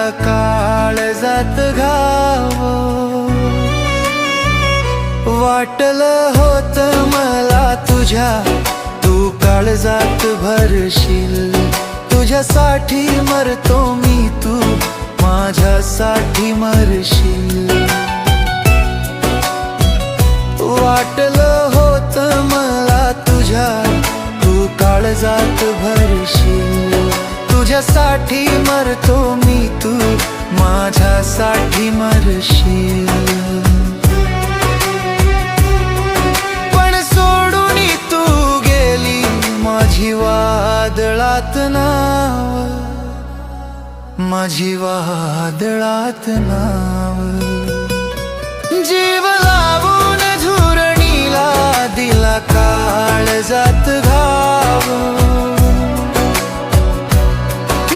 दिला काळजात घाव, वाटलं होत मला तुझ्या तू काळजात भरशील. तुझ्यासाठी मरतो मी, तू माझ्यासाठी मरशील. वाटलं होत मला तुझ्या तू काळजात भरशील. तुझ्यासाठी मरतो मी, तू माझ्यासाठी मरशील. पण सोडून तू गेली माझी वादळात नाव, माझी वादळात नाव. जीव लावून धुरणीला दिला काळजात घाव,